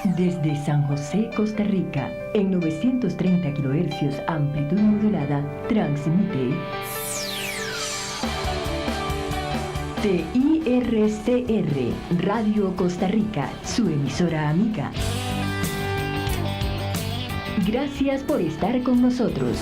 Desde San José, Costa Rica, en 930 kHz amplitud modulada, transmite TIRCR, Radio Costa Rica, su emisora amiga. Gracias por estar con nosotros.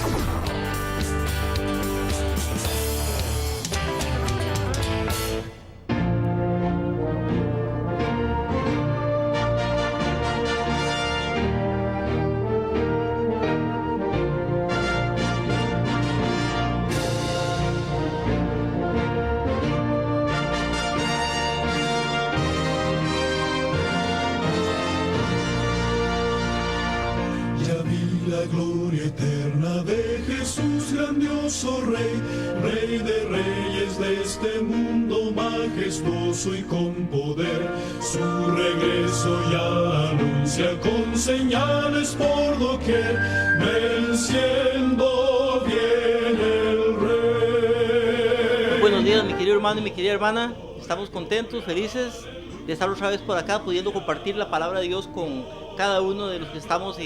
Y con poder su regreso ya anuncia con señales por doquier, venciendo viene el rey. Buenos días, mi querido hermano y mi querida hermana. Estamos contentos, felices de estar otra vez por acá pudiendo compartir la palabra de Dios con cada uno de los que estamos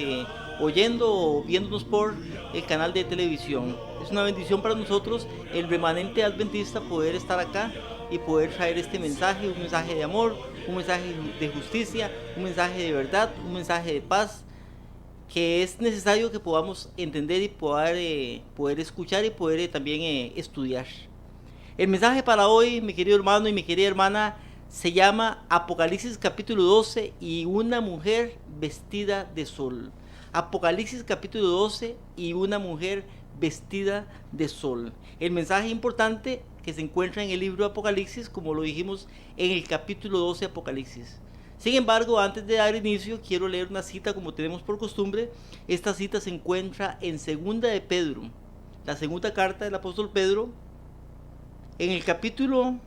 oyendo o viéndonos por el canal de televisión. Es una bendición para nosotros, el remanente adventista, poder estar acá y poder traer este mensaje, un mensaje de amor, un mensaje de justicia, un mensaje de verdad, un mensaje de paz, que es necesario que podamos entender y poder escuchar y poder también estudiar. El mensaje para hoy, mi querido hermano y mi querida hermana, se llama Apocalipsis capítulo 12 y una mujer vestida de sol. Apocalipsis capítulo 12 y una mujer vestida de sol. El mensaje importante que se encuentra en el libro de Apocalipsis, como lo dijimos en el capítulo 12 de Apocalipsis. Sin embargo, antes de dar inicio, quiero leer una cita como tenemos por costumbre. Esta cita se encuentra en Segunda de Pedro, la segunda carta del apóstol Pedro, en el capítulo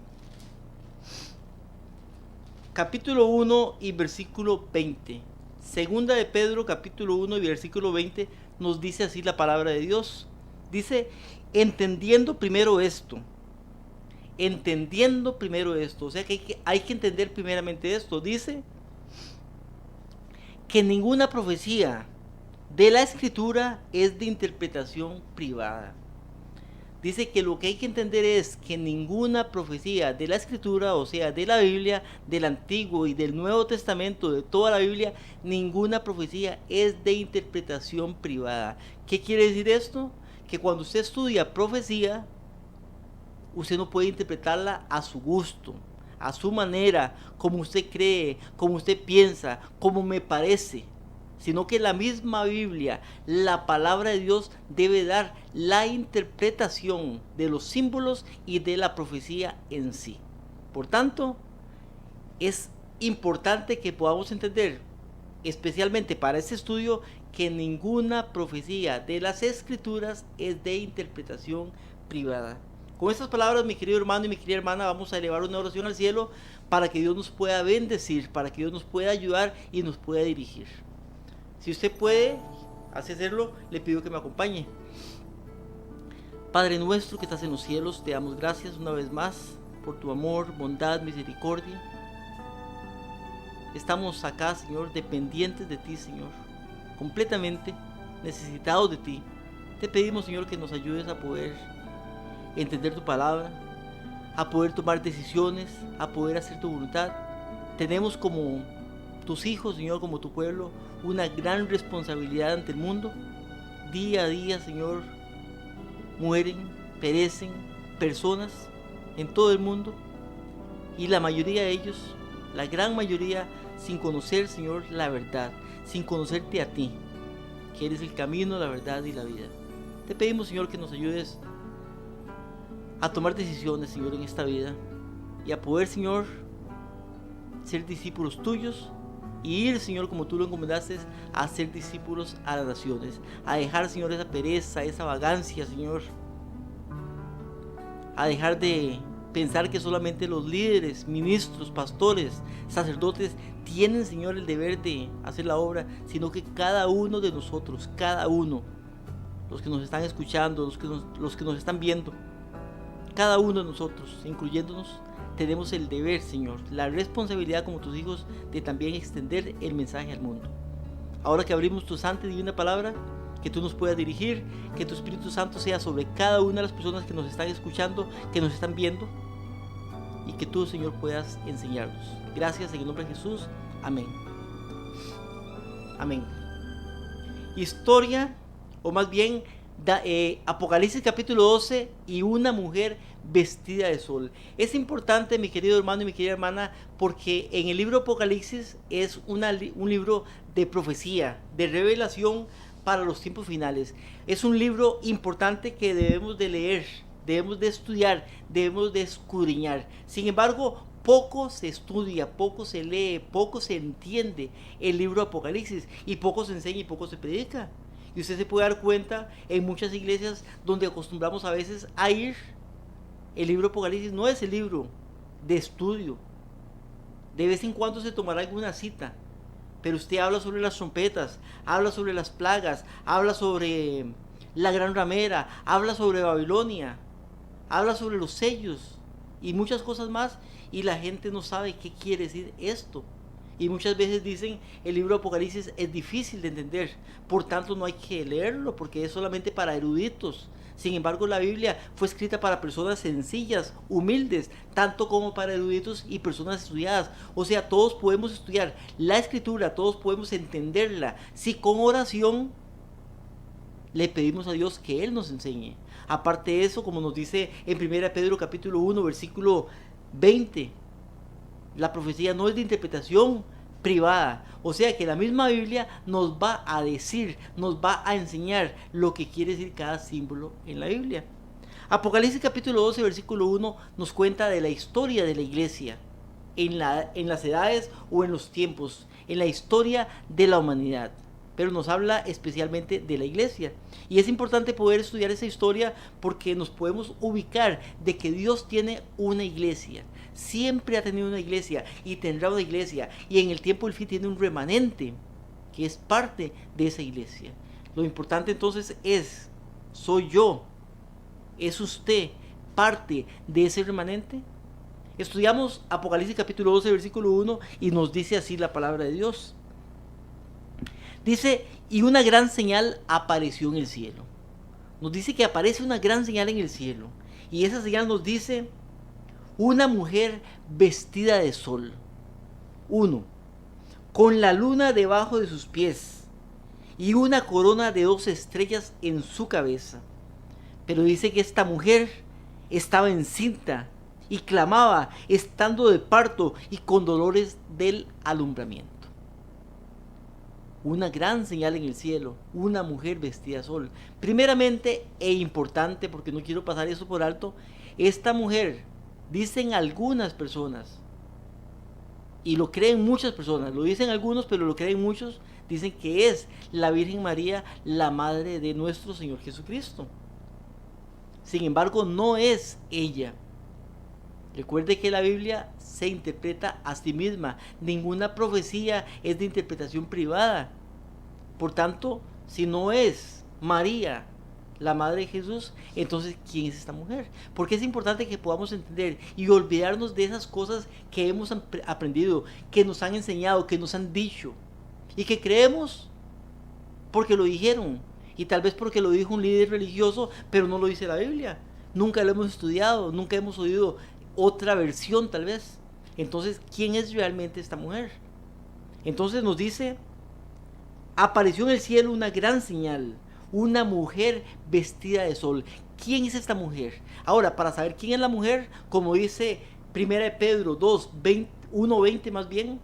1 y versículo 20. Segunda de Pedro, capítulo 1 y versículo 20, nos dice así la palabra de Dios. Dice, entendiendo primero esto, o sea que hay que entender primeramente esto. Dice que ninguna profecía de la escritura es de interpretación privada. Dice que lo que hay que entender es que ninguna profecía de la escritura, o sea de la Biblia, del Antiguo y del Nuevo Testamento, de toda la Biblia, ninguna profecía es de interpretación privada. ¿Qué quiere decir esto? Que cuando usted estudia profecía, usted no puede interpretarla a su gusto, a su manera, como usted cree, como usted piensa, como me parece, sino que la misma Biblia, la palabra de Dios, debe dar la interpretación de los símbolos y de la profecía en sí. Por tanto, es importante que podamos entender, especialmente para este estudio, que ninguna profecía de las Escrituras es de interpretación privada. Con estas palabras, mi querido hermano y mi querida hermana, vamos a elevar una oración al cielo para que Dios nos pueda bendecir, para que Dios nos pueda ayudar y nos pueda dirigir. Si usted puede hacerlo, le pido que me acompañe. Padre nuestro que estás en los cielos, te damos gracias una vez más por tu amor, bondad, misericordia. Estamos acá, Señor, dependientes de ti, Señor, completamente necesitados de ti. Te pedimos, Señor, que nos ayudes a poder entender tu palabra, a poder tomar decisiones, a poder hacer tu voluntad. Tenemos como tus hijos, Señor, como tu pueblo, una gran responsabilidad ante el mundo. Día a día, Señor, mueren, perecen personas en todo el mundo, y la mayoría de ellos, la gran mayoría, sin conocer, Señor, la verdad, sin conocerte a ti, que eres el camino, la verdad y la vida. Te pedimos, Señor, que nos ayudes a tomar decisiones, Señor, en esta vida, y a poder, Señor, ser discípulos tuyos y ir, Señor, como tú lo encomendaste, a ser discípulos a las naciones, a dejar, Señor, esa pereza, esa vagancia, Señor, a dejar de pensar que solamente los líderes, ministros, pastores, sacerdotes tienen, Señor, el deber de hacer la obra, sino que cada uno de nosotros, cada uno, los que nos están escuchando, los que nos están viendo, cada uno de nosotros, incluyéndonos, tenemos el deber, Señor, la responsabilidad como tus hijos de también extender el mensaje al mundo. Ahora que abrimos tu santa y divina palabra, que tú nos puedas dirigir, que tu Espíritu Santo sea sobre cada una de las personas que nos están escuchando, que nos están viendo, y que tú, Señor, puedas enseñarnos. Gracias en el nombre de Jesús. Amén. Amén. Historia, o más bien Apocalipsis capítulo 12 y una mujer vestida de sol. Es importante, mi querido hermano y mi querida hermana, porque en el libro Apocalipsis es un libro de profecía, de revelación para los tiempos finales. Es un libro importante que debemos de leer, debemos de estudiar, debemos de escudriñar. Sin embargo, poco se estudia, poco se lee, poco se entiende el libro Apocalipsis, y poco se enseña y poco se predica. Y usted se puede dar cuenta en muchas iglesias donde acostumbramos a veces a ir, el libro Apocalipsis no es el libro de estudio. De vez en cuando se tomará alguna cita, pero usted habla sobre las trompetas, habla sobre las plagas, habla sobre la gran ramera, habla sobre Babilonia, habla sobre los sellos y muchas cosas más, y la gente no sabe qué quiere decir esto. Y muchas veces dicen, el libro Apocalipsis es difícil de entender, por tanto no hay que leerlo porque es solamente para eruditos. Sin embargo, la Biblia fue escrita para personas sencillas, humildes, tanto como para eruditos y personas estudiadas. O sea, todos podemos estudiar la Escritura, todos podemos entenderla, si con oración le pedimos a Dios que Él nos enseñe. Aparte de eso, como nos dice en 1 Pedro capítulo 1, versículo 20, la profecía no es de interpretación privada. O sea que la misma Biblia nos va a decir, nos va a enseñar lo que quiere decir cada símbolo en la Biblia. Apocalipsis capítulo 12, versículo 1 nos cuenta de la historia de la iglesia en las edades o en los tiempos, en la historia de la humanidad. Pero nos habla especialmente de la iglesia. Y es importante poder estudiar esa historia porque nos podemos ubicar de que Dios tiene una iglesia. Siempre ha tenido una iglesia y tendrá una iglesia. Y en el tiempo del fin tiene un remanente que es parte de esa iglesia. Lo importante entonces es, ¿soy yo? ¿Es usted parte de ese remanente? Estudiamos Apocalipsis capítulo 12, versículo 1 y nos dice así la palabra de Dios. Dice, y una gran señal apareció en el cielo. Nos dice que aparece una gran señal en el cielo. Y esa señal nos dice, una mujer vestida de sol. 1. Con la luna debajo de sus pies. Y una corona de 2 estrellas en su cabeza. Pero dice que esta mujer estaba encinta y clamaba, estando de parto y con dolores del alumbramiento. Una gran señal en el cielo, una mujer vestida de sol. Primeramente e importante, porque no quiero pasar eso por alto, esta mujer, dicen algunas personas, y lo creen muchas personas, lo dicen algunos, pero lo creen muchos, dicen que es la Virgen María, la madre de nuestro Señor Jesucristo. Sin embargo, no es ella. Recuerde que la Biblia se interpreta a sí misma. Ninguna profecía es de interpretación privada. Por tanto, si no es María, la madre de Jesús, entonces ¿quién es esta mujer? Porque es importante que podamos entender y olvidarnos de esas cosas que hemos aprendido, que nos han enseñado, que nos han dicho y que creemos porque lo dijeron y tal vez porque lo dijo un líder religioso, pero no lo dice la Biblia. Nunca lo hemos estudiado, nunca hemos oído otra versión tal vez. Entonces, ¿quién es realmente esta mujer? Entonces nos dice, apareció en el cielo una gran señal, una mujer vestida de sol. ¿Quién es esta mujer? Ahora, para saber quién es la mujer, como dice 1 Pedro 2, 1:20 más bien,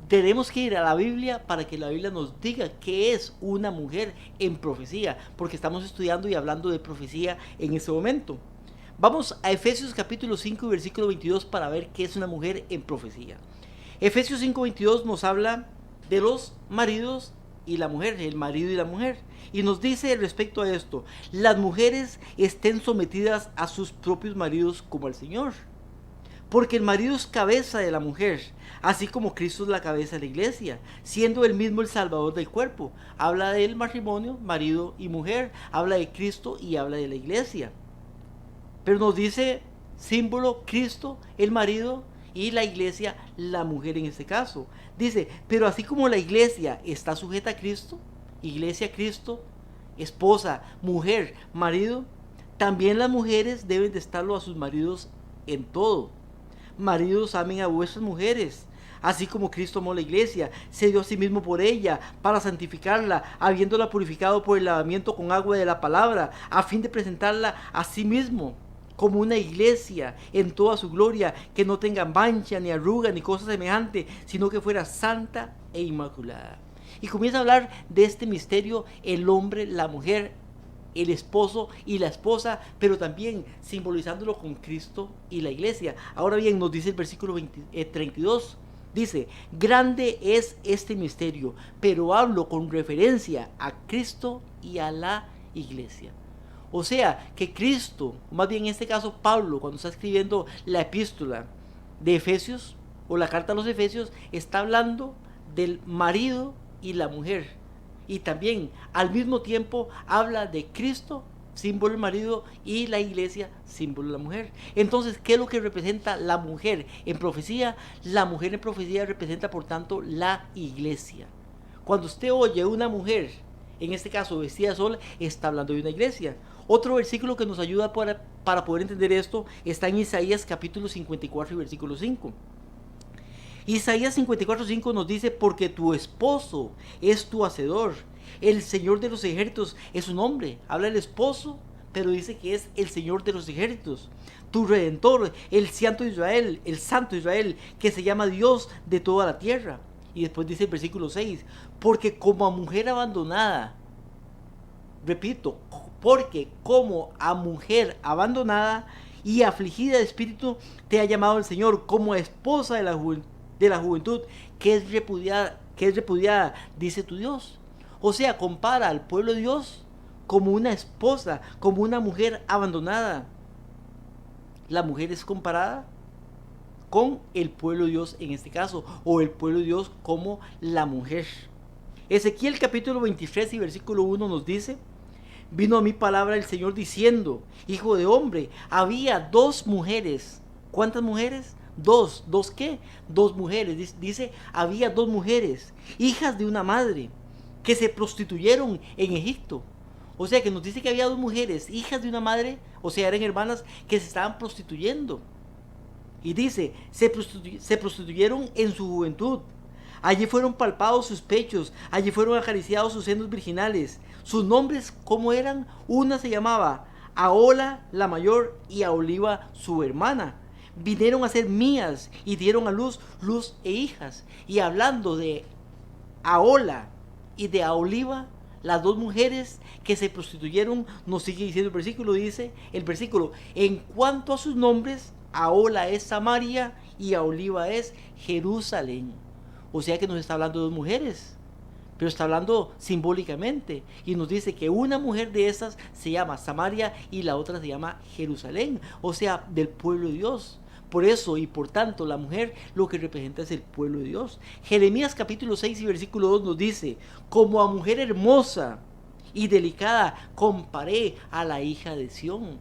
tenemos que ir a la Biblia para que la Biblia nos diga qué es una mujer en profecía, porque estamos estudiando y hablando de profecía en este momento. Vamos a Efesios capítulo 5 y versículo 22 para ver qué es una mujer en profecía. Efesios 5:22 nos habla de los maridos y la mujer, el marido y la mujer. Y nos dice respecto a esto, las mujeres estén sometidas a sus propios maridos como al Señor. Porque el marido es cabeza de la mujer, así como Cristo es la cabeza de la iglesia, siendo él mismo el salvador del cuerpo. Habla del matrimonio, marido y mujer, habla de Cristo y habla de la iglesia. Pero nos dice, símbolo Cristo, el marido, y la iglesia, la mujer en este caso. Dice, pero así como la iglesia está sujeta a Cristo, iglesia, Cristo, esposa, mujer, marido, también las mujeres deben de estarlo a sus maridos en todo. Maridos, amen a vuestras mujeres, así como Cristo amó la iglesia, se dio a sí mismo por ella, para santificarla, habiéndola purificado por el lavamiento con agua de la palabra, a fin de presentarla a sí mismo como una iglesia en toda su gloria, que no tenga mancha, ni arruga, ni cosa semejante, sino que fuera santa e inmaculada. Y comienza a hablar de este misterio, el hombre, la mujer, el esposo y la esposa, pero también simbolizándolo con Cristo y la iglesia. Ahora bien, nos dice el versículo 32, dice, grande es este misterio, pero hablo con referencia a Cristo y a la iglesia. O sea, que Cristo, más bien en este caso Pablo, cuando está escribiendo la epístola de Efesios, o la carta a los Efesios, está hablando del marido y la mujer. Y también, al mismo tiempo, habla de Cristo, símbolo del marido, y la iglesia, símbolo de la mujer. Entonces, ¿qué es lo que representa la mujer en profecía? La mujer en profecía representa, por tanto, la iglesia. Cuando usted oye una mujer, en este caso vestida de sol, está hablando de una iglesia. Otro versículo que nos ayuda para poder entender esto está en Isaías capítulo 54 y versículo 5. Isaías 54:5 nos dice, porque tu esposo es tu hacedor, el Señor de los ejércitos es su nombre. Habla del esposo, pero dice que es el Señor de los ejércitos, tu Redentor, el Santo de Israel, que se llama Dios de toda la tierra. Y después dice el versículo 6, porque como a mujer abandonada, repito, porque como a mujer abandonada y afligida de espíritu, te ha llamado el Señor, como a esposa de la juventud, que es repudiada, dice tu Dios. O sea, compara al pueblo de Dios como una esposa, como una mujer abandonada. La mujer es comparada con el pueblo de Dios en este caso, o el pueblo de Dios como la mujer. Ezequiel capítulo 23 y versículo 1 nos dice, vino a mí palabra del Señor diciendo, hijo de hombre, había dos mujeres. ¿Cuántas mujeres? Dos ¿qué? Dos mujeres, dice, había dos mujeres, hijas de una madre, que se prostituyeron en Egipto. O sea que nos dice que había dos mujeres, hijas de una madre, o sea, eran hermanas que se estaban prostituyendo. Y dice, se prostituyeron en su juventud. Allí fueron palpados sus pechos, allí fueron acariciados sus senos virginales. Sus nombres, ¿cómo eran? Una se llamaba Ahola la mayor y Aholiba su hermana. Vinieron a ser mías y dieron a luz e hijas. Y hablando de Ahola y de Aholiba, las dos mujeres que se prostituyeron, nos sigue diciendo el versículo, dice el versículo, en cuanto a sus nombres, Ahola es Samaria y Aholiba es Jerusalén. O sea que nos está hablando de dos mujeres, pero está hablando simbólicamente, y nos dice que una mujer de esas se llama Samaria y la otra se llama Jerusalén, o sea, del pueblo de Dios. Por eso y por tanto la mujer lo que representa es el pueblo de Dios. Jeremías capítulo 6 y versículo 2 nos dice, como a mujer hermosa y delicada comparé a la hija de Sión.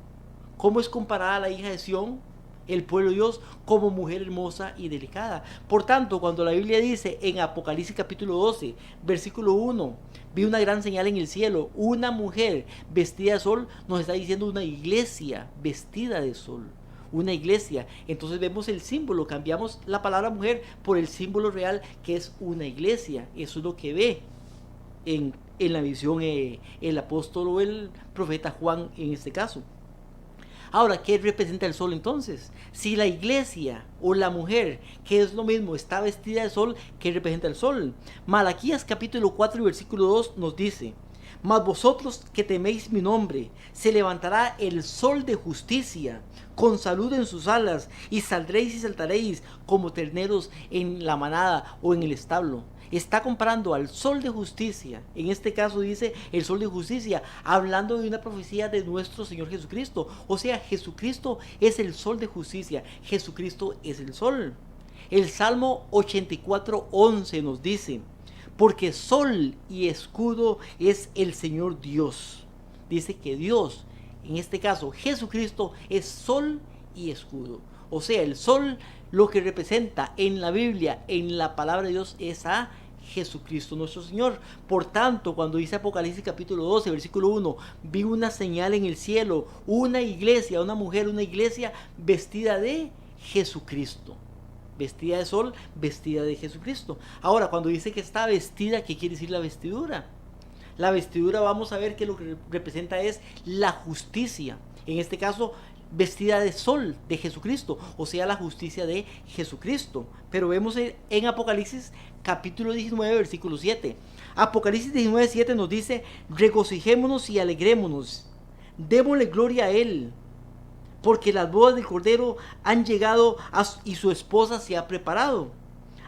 ¿Cómo es comparada a la hija de Sión? El pueblo de Dios como mujer hermosa y delicada. Por tanto, cuando la Biblia dice en Apocalipsis capítulo 12, versículo 1, vi una gran señal en el cielo, una mujer vestida de sol, nos está diciendo una iglesia vestida de sol. Una iglesia. Entonces vemos el símbolo, cambiamos la palabra mujer por el símbolo real que es una iglesia. Eso es lo que ve en la visión el apóstol o el profeta Juan en este caso. Ahora, ¿qué representa el sol entonces? Si la iglesia o la mujer, que es lo mismo, está vestida de sol, ¿qué representa el sol? Malaquías capítulo 4 y versículo 2 nos dice, mas vosotros que teméis mi nombre, se levantará el sol de justicia, con salud en sus alas, y saldréis y saltaréis como terneros en la manada o en el establo. Está comparando al sol de justicia, en este caso dice el sol de justicia, hablando de una profecía de nuestro Señor Jesucristo. O sea, Jesucristo es el sol de justicia, Jesucristo es el sol. El Salmo 84:11 nos dice, porque sol y escudo es el Señor Dios. Dice que Dios, en este caso Jesucristo, es sol y escudo. O sea, el sol lo que representa en la Biblia, en la palabra de Dios, es a Jesucristo nuestro Señor. Por tanto, cuando dice Apocalipsis capítulo 12, versículo 1, vi una señal en el cielo, una iglesia, una mujer, una iglesia vestida de Jesucristo. Vestida de sol, vestida de Jesucristo. Ahora, cuando dice que está vestida, ¿qué quiere decir la vestidura? La vestidura, vamos a ver que lo que representa es la justicia. En este caso, vestida de sol de Jesucristo, o sea, la justicia de Jesucristo. Pero vemos en Apocalipsis capítulo 19, versículo 7. Apocalipsis 19, 7 nos dice: regocijémonos y alegrémonos, démosle gloria a Él, porque las bodas del Cordero han llegado y su esposa se ha preparado.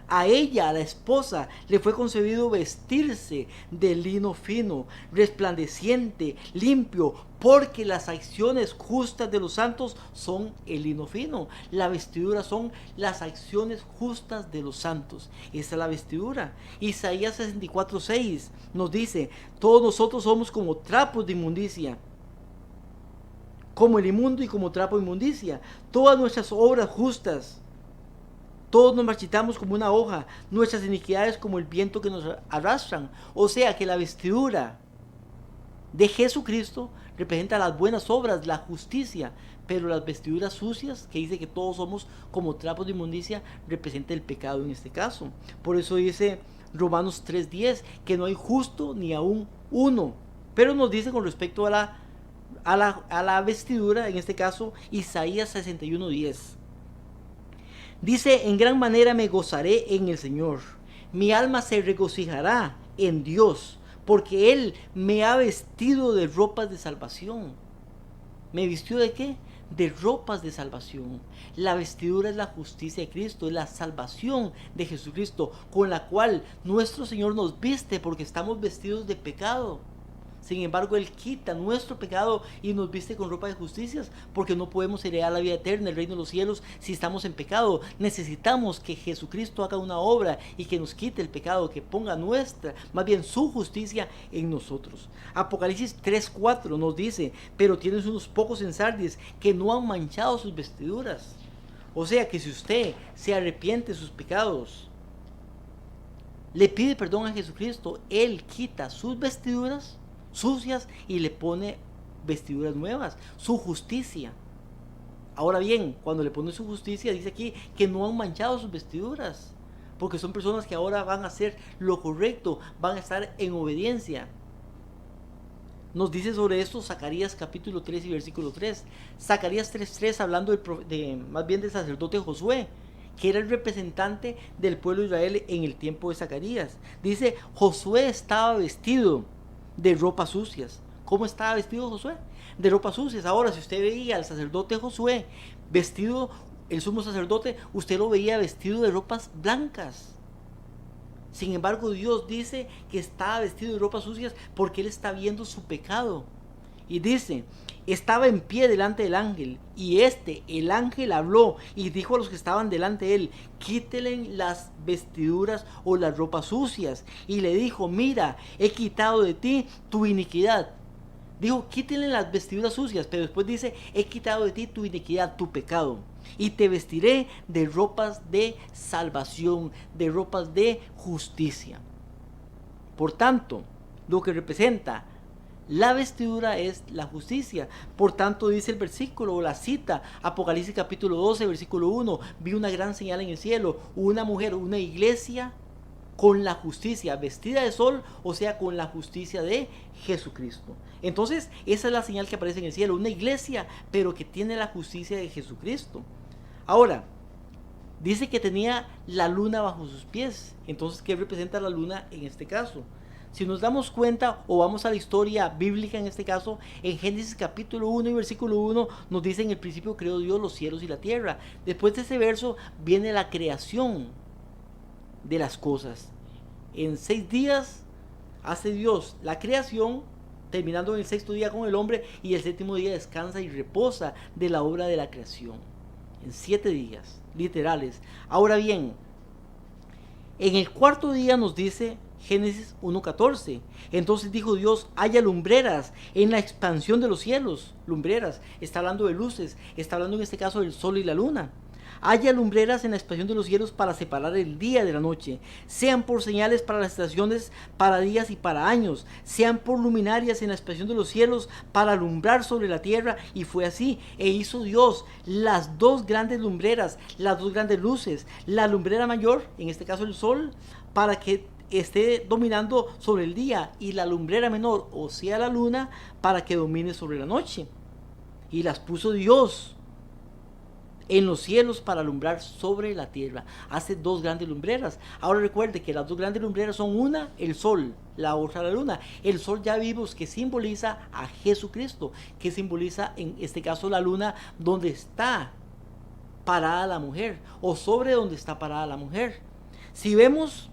A ella, a la esposa, le fue concebido vestirse de lino fino, resplandeciente, limpio, porque las acciones justas de los santos son el lino fino. La vestidura son las acciones justas de los santos. Esa es la vestidura. Isaías 64:6 nos dice: todos nosotros somos como trapos de inmundicia, como el inmundo y como trapo de inmundicia. Todas nuestras obras justas, todos nos marchitamos como una hoja, nuestras iniquidades como el viento que nos arrastran. O sea que la vestidura de Jesucristo representa las buenas obras, la justicia, pero las vestiduras sucias, que dice que todos somos como trapos de inmundicia, representa el pecado en este caso. Por eso dice Romanos 3:10 que no hay justo ni aún uno. Pero nos dice con respecto a la vestidura, en este caso Isaías 61:10. Dice: en gran manera me gozaré en el Señor, mi alma se regocijará en Dios, porque Él me ha vestido de ropas de salvación. ¿Me vistió de qué? De ropas de salvación. La vestidura es la justicia de Cristo, es la salvación de Jesucristo, con la cual nuestro Señor nos viste, porque estamos vestidos de pecado. Sin embargo, Él quita nuestro pecado y nos viste con ropa de justicias, porque no podemos heredar la vida eterna, el reino de los cielos, si estamos en pecado. Necesitamos que Jesucristo haga una obra y que nos quite el pecado, que ponga más bien su justicia en nosotros. Apocalipsis 3:4 nos dice: pero tienes unos pocos en Sardis que no han manchado sus vestiduras. O sea que si usted se arrepiente de sus pecados, le pide perdón a Jesucristo, Él quita sus vestiduras sucias y le pone vestiduras nuevas, su justicia. Ahora bien, cuando le pone su justicia, dice aquí que no han manchado sus vestiduras, porque son personas que ahora van a hacer lo correcto, van a estar en obediencia. Nos dice sobre esto Zacarías capítulo 3 y versículo 3. Zacarías 3:3, hablando más bien del sacerdote Josué, que era el representante del pueblo de Israel en el tiempo de Zacarías. Dice: Josué estaba vestido de ropas sucias. ¿Cómo estaba vestido Josué? De ropas sucias. Ahora, si usted veía al sacerdote Josué vestido, el sumo sacerdote, usted lo veía vestido de ropas blancas. Sin embargo, Dios dice que estaba vestido de ropas sucias porque Él está viendo su pecado. Y dice: estaba en pie delante del ángel, y el ángel habló y dijo a los que estaban delante de él: quítenle las vestiduras o las ropas sucias. Y le dijo: mira, he quitado de ti tu iniquidad. Dijo: quítenle las vestiduras sucias, pero después dice: he quitado de ti tu iniquidad, tu pecado, y te vestiré de ropas de salvación, de ropas de justicia. Por tanto, lo que representa la vestidura es la justicia. Por tanto, dice el versículo o la cita, Apocalipsis capítulo 12, versículo 1: vi una gran señal en el cielo, una mujer, una iglesia con la justicia, vestida de sol, o sea, con la justicia de Jesucristo. Entonces, esa es la señal que aparece en el cielo, una iglesia, pero que tiene la justicia de Jesucristo. Ahora, dice que tenía la luna bajo sus pies. Entonces, ¿qué representa la luna en este caso? Si nos damos cuenta, o vamos a la historia bíblica en este caso, en Génesis capítulo 1 y versículo 1 nos dice: en el principio creó Dios los cielos y la tierra. Después de ese verso viene la creación de las cosas. En 6 días hace Dios la creación, terminando en el 6.º día con el hombre, y el 7.º día descansa y reposa de la obra de la creación. En 7 días literales. Ahora bien, en el 4.º día nos dice Génesis 1:14. Entonces dijo Dios, haya lumbreras en la expansión de los cielos. Lumbreras, está hablando de luces, está hablando en este caso del sol y la luna. Haya lumbreras en la expansión de los cielos para separar el día de la noche, sean por señales para las estaciones, para días y para años, sean por luminarias en la expansión de los cielos para alumbrar sobre la tierra. Y fue así, e hizo Dios las dos grandes lumbreras, las dos grandes luces, la lumbrera mayor, en este caso el sol, para que esté dominando sobre el día, y la lumbrera menor, o sea la luna, para que domine sobre la noche. Y las puso Dios en los cielos para alumbrar sobre la tierra. Hace dos grandes lumbreras. Ahora recuerde que las dos grandes lumbreras son una, el sol, la otra la luna. El sol ya vimos que simboliza a Jesucristo, que simboliza en este caso la luna, donde está parada la mujer, o sobre donde está parada la mujer. Si vemos,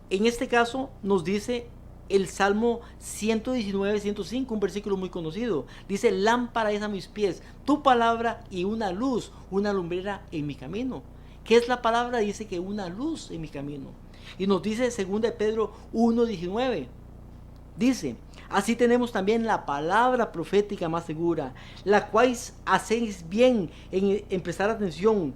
en este caso nos dice el Salmo 119, 105, un versículo muy conocido. Dice, lámpara es a mis pies tu palabra y una luz, una lumbrera en mi camino. ¿Qué es la palabra? Dice que una luz en mi camino. Y nos dice 2 Pedro 1:19. Dice, así tenemos también la palabra profética más segura, la cual hacéis bien en prestar atención,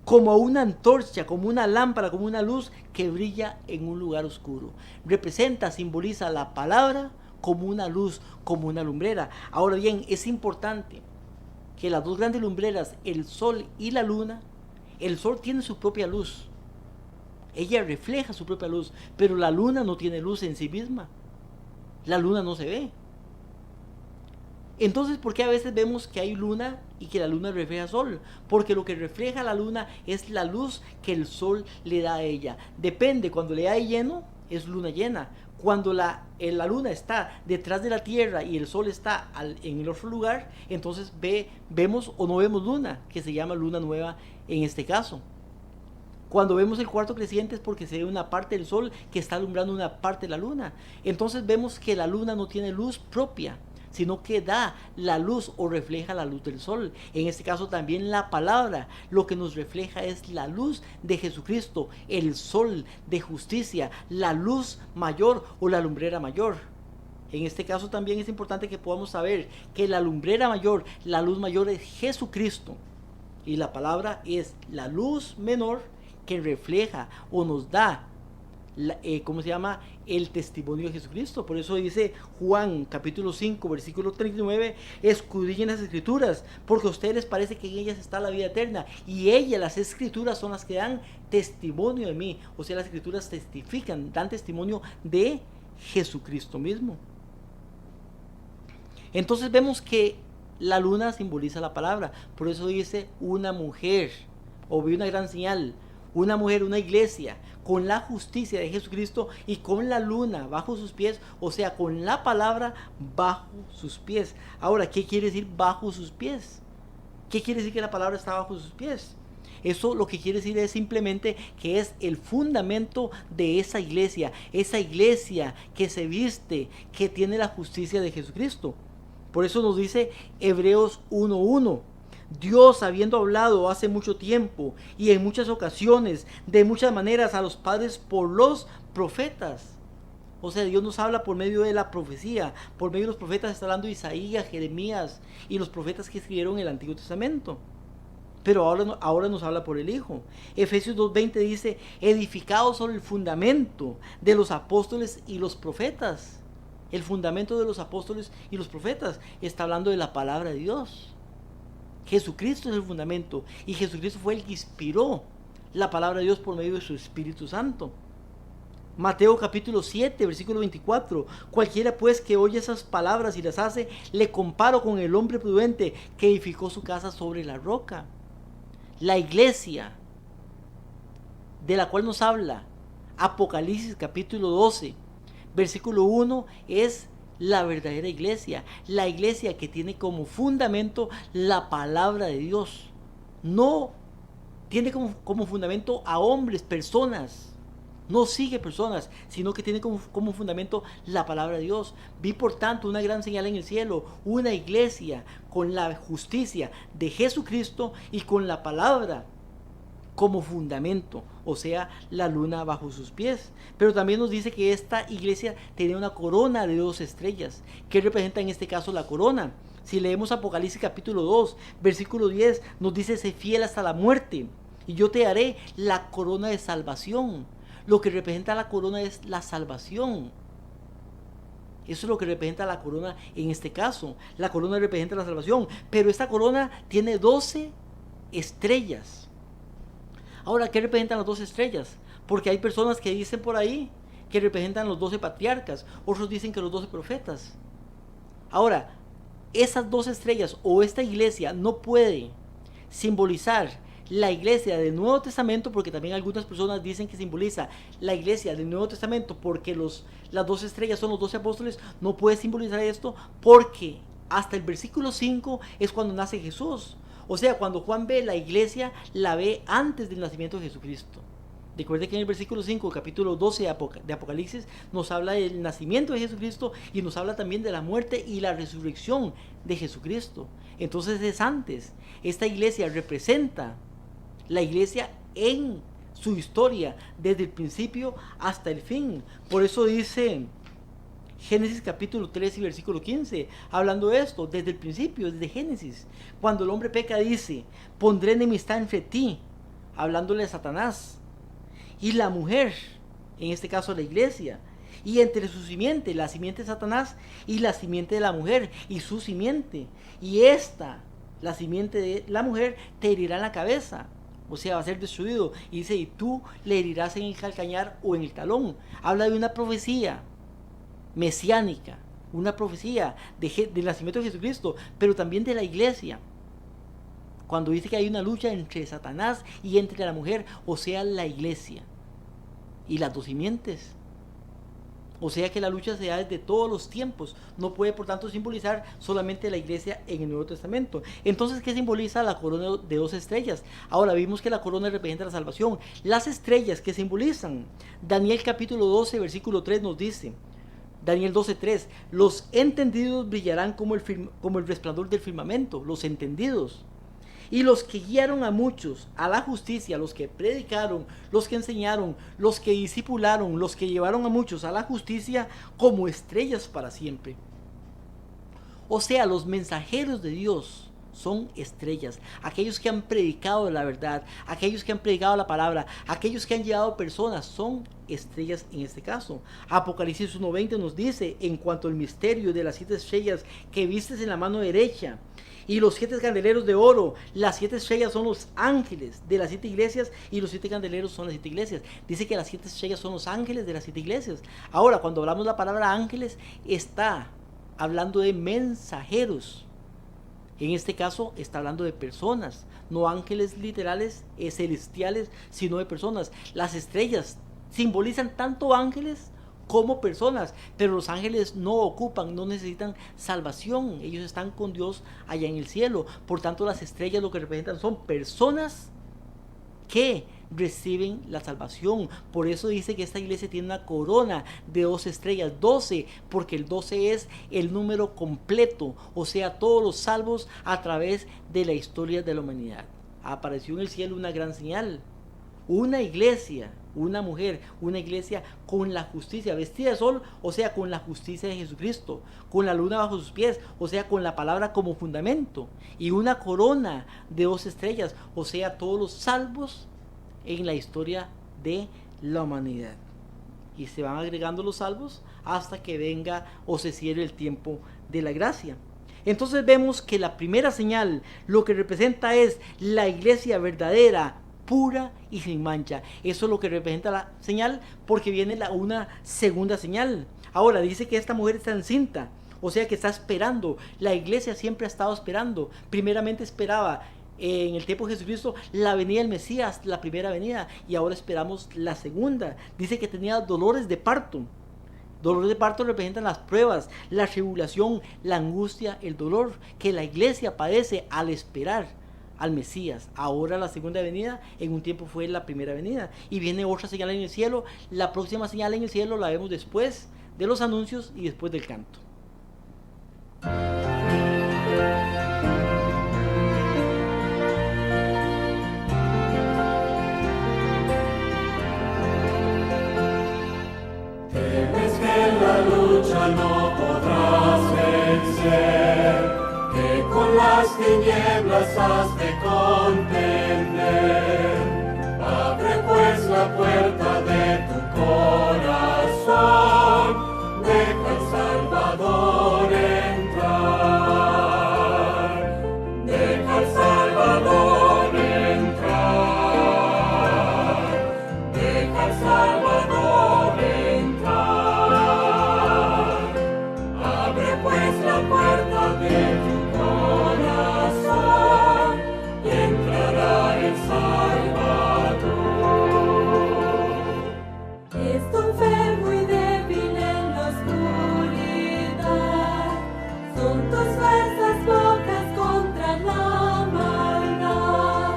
como una antorcha, como una lámpara, como una luz que brilla en un lugar oscuro. Representa, simboliza la palabra como una luz, como una lumbrera. Ahora bien, es importante que las dos grandes lumbreras, el sol y la luna, el sol tiene su propia luz. Ella refleja su propia luz, pero la luna no tiene luz en sí misma. La luna no se ve. Entonces, ¿por qué a veces vemos que hay luna y que la luna refleja sol? Porque lo que refleja la luna es la luz que el sol le da a ella. Depende, cuando le da lleno, es luna llena. Cuando la luna está detrás de la tierra y el sol está en el otro lugar, entonces vemos o no vemos luna, que se llama luna nueva en este caso. Cuando vemos el cuarto creciente es porque se ve una parte del sol que está alumbrando una parte de la luna. Entonces vemos que la luna no tiene luz propia, sino que da la luz o refleja la luz del sol. En este caso también la palabra lo que nos refleja es la luz de Jesucristo, el sol de justicia, la luz mayor o la lumbrera mayor. En este caso también es importante que podamos saber que la lumbrera mayor, la luz mayor es Jesucristo, y la palabra es la luz menor que refleja o nos da el testimonio de Jesucristo. Por eso dice Juan capítulo 5 versículo 39, escudriñen las escrituras, porque a ustedes les parece que en ellas está la vida eterna, y ellas, las escrituras, son las que dan testimonio de mí. O sea, las escrituras testifican, dan testimonio de Jesucristo mismo. Entonces vemos que la luna simboliza la palabra. Por eso dice una mujer, o vi una gran señal, una mujer, una iglesia con la justicia de Jesucristo y con la luna bajo sus pies, o sea, con la palabra bajo sus pies. Ahora, ¿qué quiere decir bajo sus pies? ¿Qué quiere decir que la palabra está bajo sus pies? Eso lo que quiere decir es simplemente que es el fundamento de esa iglesia que se viste, que tiene la justicia de Jesucristo. Por eso nos dice Hebreos 1:1. Dios, habiendo hablado hace mucho tiempo y en muchas ocasiones, de muchas maneras a los padres por los profetas. O sea, Dios nos habla por medio de la profecía. Por medio de los profetas está hablando Isaías, Jeremías y los profetas que escribieron el Antiguo Testamento. Pero ahora nos habla por el Hijo. Efesios 2:20 dice, edificados sobre el fundamento de los apóstoles y los profetas. El fundamento de los apóstoles y los profetas está hablando de la palabra de Dios. Jesucristo es el fundamento, y Jesucristo fue el que inspiró la palabra de Dios por medio de su Espíritu Santo. Mateo capítulo 7 versículo 24, cualquiera pues que oye esas palabras y las hace, le comparo con el hombre prudente que edificó su casa sobre la roca. La iglesia de la cual nos habla Apocalipsis capítulo 12 versículo 1 es la verdadera iglesia, la iglesia que tiene como fundamento la palabra de Dios. No tiene como fundamento a hombres, personas, no sigue personas, sino que tiene como fundamento la palabra de Dios. Vi por tanto una gran señal en el cielo, una iglesia con la justicia de Jesucristo y con la palabra como fundamento, o sea, la luna bajo sus pies. Pero también nos dice que esta iglesia tenía una corona de 2 estrellas. ¿Qué representa en este caso la corona? Si leemos Apocalipsis capítulo 2, versículo 10, nos dice: sé fiel hasta la muerte, y yo te daré la corona de salvación. Lo que representa la corona es la salvación. Eso es lo que representa la corona en este caso. La corona representa la salvación, pero esta corona tiene 12 estrellas. Ahora, ¿qué representan las 12 estrellas? Porque hay personas que dicen por ahí que representan los 12 patriarcas, otros dicen que los 12 profetas. Ahora, esas 12 estrellas o esta iglesia no puede simbolizar la iglesia del Nuevo Testamento, porque también algunas personas dicen que simboliza la iglesia del Nuevo Testamento porque las 12 estrellas son los 12 apóstoles. No puede simbolizar esto porque hasta el versículo 5 es cuando nace Jesús. O sea, cuando Juan ve la iglesia, la ve antes del nacimiento de Jesucristo. Recuerde que en el versículo 5, capítulo 12 de Apocalipsis, nos habla del nacimiento de Jesucristo y nos habla también de la muerte y la resurrección de Jesucristo. Entonces es antes. Esta iglesia representa la iglesia en su historia, desde el principio hasta el fin. Por eso dice Génesis capítulo 3 y versículo 15, hablando de esto, desde el principio, desde Génesis. Cuando el hombre peca dice: pondré enemistad entre ti, hablándole a Satanás, y la mujer, en este caso la iglesia, y entre su simiente, la simiente de Satanás, y la simiente de la mujer, y su simiente. Y esta, la simiente de la mujer, te herirá en la cabeza. O sea, va a ser destruido. Y dice: y tú le herirás en el calcañar o en el talón. Habla de una profecía mesiánica, una profecía del nacimiento de Jesucristo, pero también de la iglesia. Cuando dice que hay una lucha entre Satanás y entre la mujer, o sea, la iglesia y las 2 simientes. O sea que la lucha se da desde todos los tiempos. No puede, por tanto, simbolizar solamente la iglesia en el Nuevo Testamento. Entonces, ¿qué simboliza la corona de 2 estrellas? Ahora vimos que la corona representa la salvación. Las estrellas que simbolizan, Daniel capítulo 12, versículo 3 nos dice, Daniel 12:3, los entendidos brillarán como el resplandor del firmamento, los entendidos. Y los que guiaron a muchos a la justicia, los que predicaron, los que enseñaron, los que discipularon, los que llevaron a muchos a la justicia, como estrellas para siempre. O sea, los mensajeros de Dios son estrellas, aquellos que han predicado la verdad, aquellos que han predicado la palabra, aquellos que han llevado personas, son estrellas en este caso. Apocalipsis 1:20 nos dice: en cuanto al misterio de las 7 estrellas que vistes en la mano derecha, y los 7 candeleros de oro, las 7 estrellas son los ángeles de las 7 iglesias, y los 7 candeleros son las 7 iglesias. Dice que las 7 estrellas son los ángeles de las 7 iglesias. Ahora, cuando hablamos la palabra ángeles, está hablando de mensajeros. En este caso está hablando de personas, no ángeles literales, celestiales, sino de personas. Las estrellas simbolizan tanto ángeles como personas, pero los ángeles no necesitan salvación, ellos están con Dios allá en el cielo. Por tanto, las estrellas lo que representan son personas que reciben la salvación. Por eso dice que esta iglesia tiene una corona de 2 estrellas, 12, porque el 12 es el número completo, o sea, todos los salvos a través de la historia de la humanidad. Apareció en el cielo una gran señal, una iglesia, una mujer, una iglesia con la justicia, vestida de sol, o sea, con la justicia de Jesucristo, con la luna bajo sus pies, o sea, con la palabra como fundamento, y una corona de 2 estrellas, o sea, todos los salvos en la historia de la humanidad. Y se van agregando los salvos hasta que venga o se cierre el tiempo de la gracia. Entonces vemos que la primera señal lo que representa es la iglesia verdadera, pura y sin mancha. Eso es lo que representa la señal, porque viene una segunda señal. Ahora dice que esta mujer está encinta, o sea que está esperando. La iglesia siempre ha estado esperando. Primeramente esperaba en el tiempo de Jesucristo la venida del Mesías, la primera venida, y ahora esperamos la segunda. Dice que tenía dolores de parto. Dolores de parto representan las pruebas, la tribulación, la angustia, el dolor que la iglesia padece al esperar al Mesías. Ahora la segunda venida, en un tiempo fue la primera venida, y viene otra señal en el cielo. La próxima señal en el cielo la vemos después de los anuncios y después del canto. mal no podrás vencer, que con las tinieblas has de contender. Abre pues la puerta de tu corazón, deja al Salvador entrar, deja al Salvador entrar, deja al Salvador entrar. Abre pues la puerta de tu corazón y entrará el Salvador. Estoy enfermo y débil en la oscuridad, son tus fuerzas pocas contra la maldad.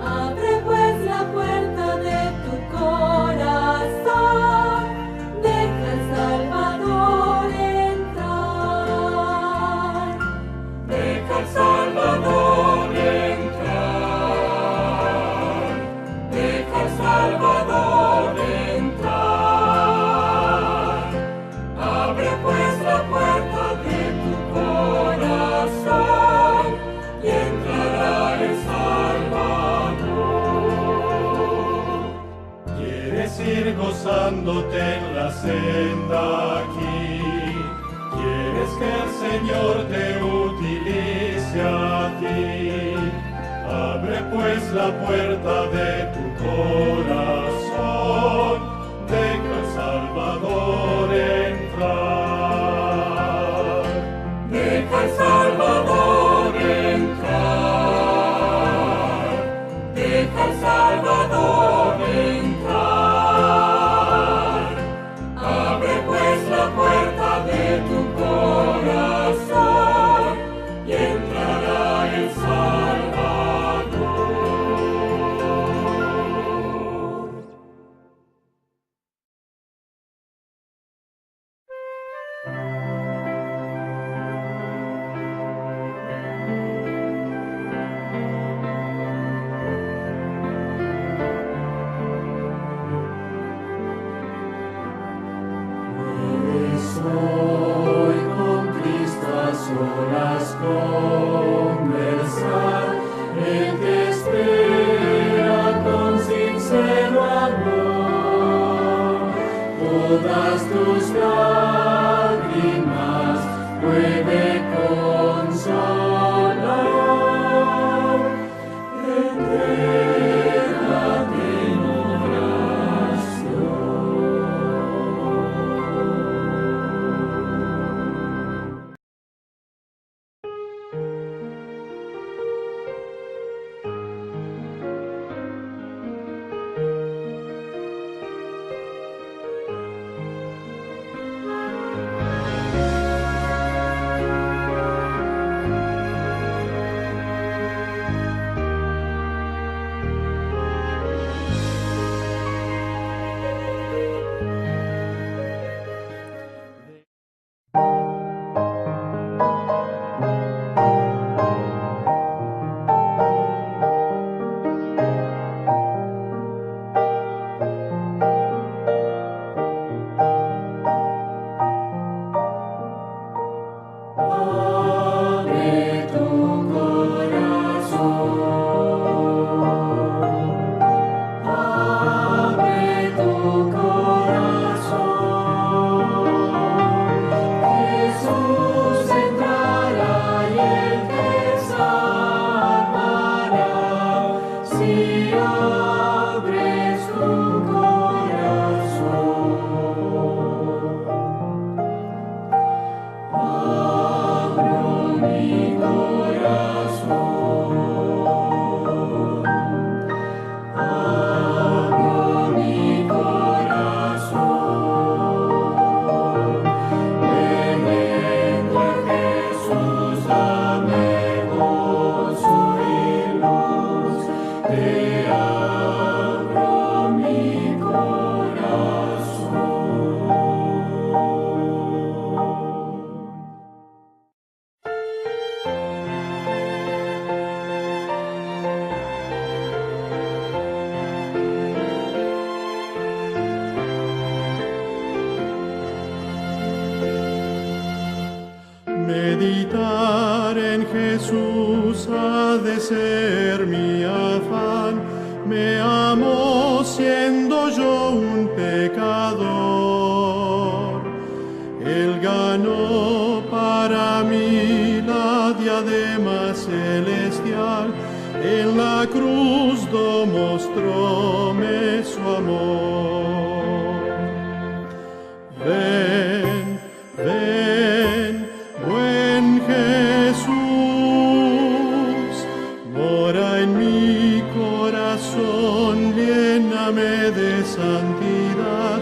Abre pues la puerta de tu corazón, deja al Salvador entrar, deja al Salvador entrar, deja al Salvador entrar. Abre pues la puerta de tu corazón y entrará el Salvador. ¿Quieres ir gozándote en la senda aquí? ¿Quieres que el Señor te utilice a ti? Abre pues la puerta de tu corazón, deja al Salvador entrar, deja al Salvador entrar, deja al Salvador entrar. Abre pues la puerta de tu corazón y entrará el Salvador. Estoy con Cristo a solas conversar, el que espera con sincero amor. Todas tus lágrimas puede consolar. Entrégate en oración. Meditar en Jesús ha de ser mi afán. Me amó siendo yo un pecador. Él ganó para mí la diadema celestial. En la cruz mostróme su amor. Ven, ven, buen Jesús, mora en mi corazón, lléname de santidad,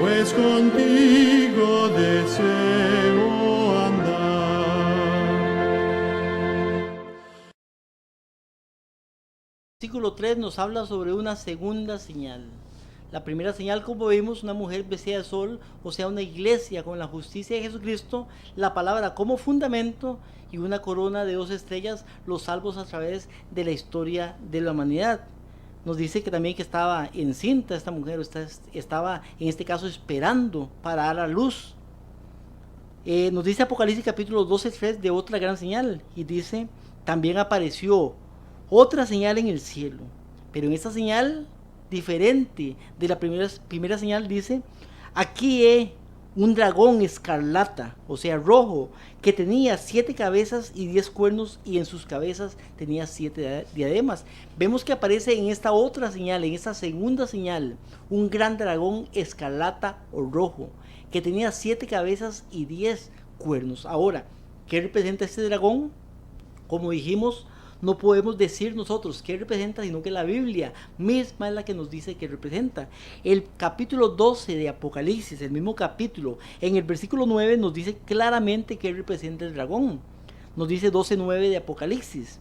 pues contigo deseo andar. Versículo 3 nos habla sobre una segunda señal. La primera señal, como vimos, una mujer vestida de sol, o sea, una iglesia con la justicia de Jesucristo, la palabra como fundamento y una corona de 2 estrellas, los salvos a través de la historia de la humanidad. Nos dice que también que estaba encinta esta mujer, estaba en este caso esperando para dar a luz. Nos dice Apocalipsis capítulo 12:3 de otra gran señal, y dice, también apareció otra señal en el cielo, pero en esta señal diferente de la primera señal dice, aquí un dragón escarlata, o sea rojo, que tenía 7 cabezas y 10 cuernos, y en sus cabezas tenía 7 diademas. Vemos que aparece en esta otra señal, en esta segunda señal, un gran dragón escarlata o rojo, que tenía 7 cabezas y 10 cuernos. Ahora, ¿qué representa este dragón? Como dijimos, no podemos decir nosotros qué representa, sino que la Biblia misma es la que nos dice qué representa. El capítulo 12 de Apocalipsis, el mismo capítulo, en el versículo 9 nos dice claramente qué representa el dragón. Nos dice 12:9 de Apocalipsis.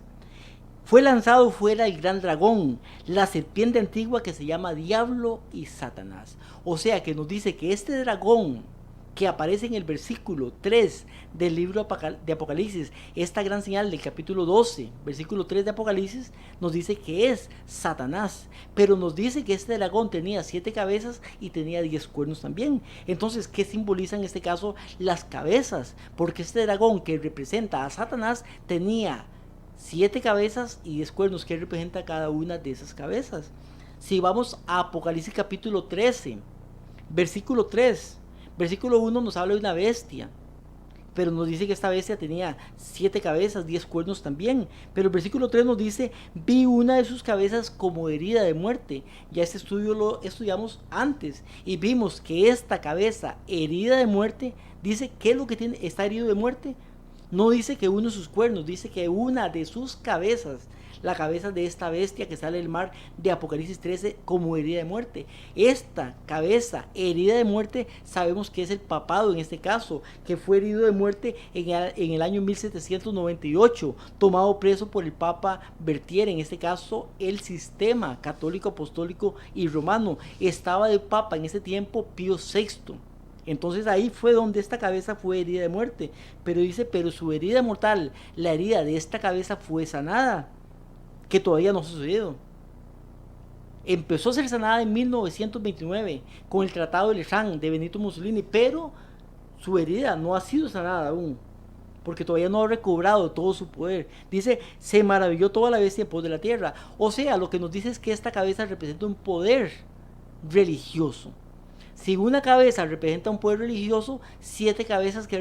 Fue lanzado fuera el gran dragón, la serpiente antigua que se llama Diablo y Satanás. O sea que nos dice que este dragón que aparece en el versículo 3 del libro de Apocalipsis, esta gran señal del capítulo 12, versículo 3 de Apocalipsis, nos dice que es Satanás, pero nos dice que este dragón tenía 7 cabezas y tenía 10 cuernos también. Entonces, ¿qué simboliza en este caso las cabezas? Porque este dragón que representa a Satanás tenía 7 cabezas y 10 cuernos, que representa cada una de esas cabezas. Si vamos a Apocalipsis capítulo 13, versículo 3, versículo 1 nos habla de una bestia, pero nos dice que esta bestia tenía 7 cabezas, 10 cuernos también. Pero el versículo 3 nos dice, vi una de sus cabezas como herida de muerte. Ya este estudio lo estudiamos antes y vimos que esta cabeza herida de muerte, dice, ¿qué es lo que tiene? Está herido de muerte. No dice que uno de sus cuernos, dice que una de sus cabezas, la cabeza de esta bestia que sale del mar de Apocalipsis 13 como herida de muerte. Esta cabeza herida de muerte sabemos que es el papado en este caso, que fue herido de muerte en el año 1798, tomado preso por el Papa Bertier, en este caso el sistema católico, apostólico y romano. Estaba de Papa en ese tiempo Pío VI. Entonces ahí fue donde esta cabeza fue herida de muerte. Pero dice, pero su herida mortal, la herida de esta cabeza fue sanada, que todavía no ha sucedido. Empezó a ser sanada en 1929 con el Tratado de Letrán de Benito Mussolini, pero su herida no ha sido sanada aún, porque todavía no ha recobrado todo su poder. Dice, se maravilló toda la bestia en pos de la tierra. O sea, lo que nos dice es que esta cabeza representa un poder religioso. Si una cabeza representa un poder religioso, 7 cabezas que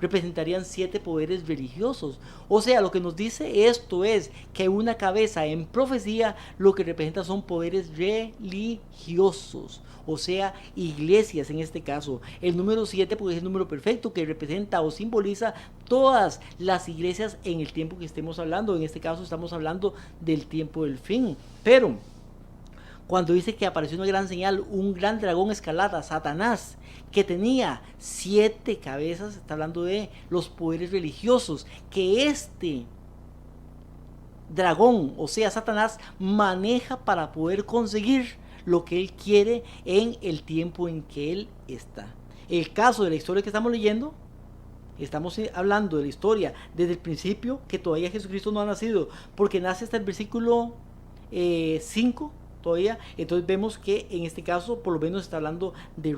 representarían 7 poderes religiosos. O sea, lo que nos dice esto es que una cabeza en profecía lo que representa son poderes religiosos, o sea, iglesias en este caso. El número 7 pues es el número perfecto que representa o simboliza todas las iglesias en el tiempo que estemos hablando. En este caso estamos hablando del tiempo del fin. Pero cuando dice que apareció una gran señal, un gran dragón escarlata, Satanás, que tenía 7 cabezas, está hablando de los poderes religiosos, que este dragón, o sea, Satanás, maneja para poder conseguir lo que él quiere en el tiempo en que él está. El caso de la historia que estamos leyendo, estamos hablando de la historia desde el principio, que todavía Jesucristo no ha nacido, porque nace hasta el versículo 5, todavía. Entonces vemos que en este caso por lo menos está hablando del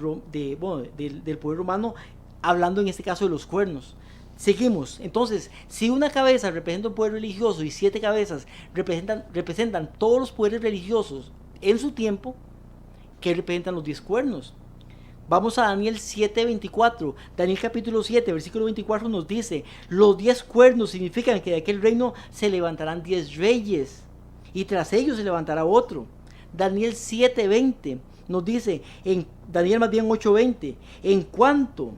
poder romano, hablando en este caso de los cuernos. Seguimos. Entonces, si una cabeza representa un poder religioso y 7 cabezas representan todos los poderes religiosos en su tiempo, ¿qué representan los 10 cuernos? Vamos a Daniel 7:24. Daniel capítulo 7, versículo 24 nos dice: los 10 cuernos significan que de aquel reino se levantarán 10 reyes, y tras ellos se levantará otro. Daniel 7:20 nos dice, en Daniel más bien 8:20, en cuanto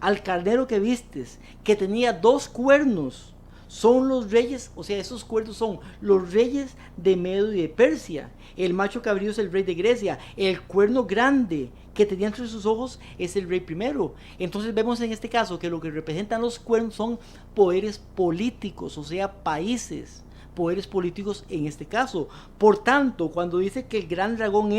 al carnero que vistes, que tenía 2 cuernos, son los reyes, o sea, esos cuernos son los reyes de Medo y de Persia. El macho cabrío es el rey de Grecia. El cuerno grande que tenía entre sus ojos es el rey primero. Entonces vemos en este caso que lo que representan los cuernos son poderes políticos, o sea, países, poderes políticos en este caso. Por tanto, cuando dice que el gran dragón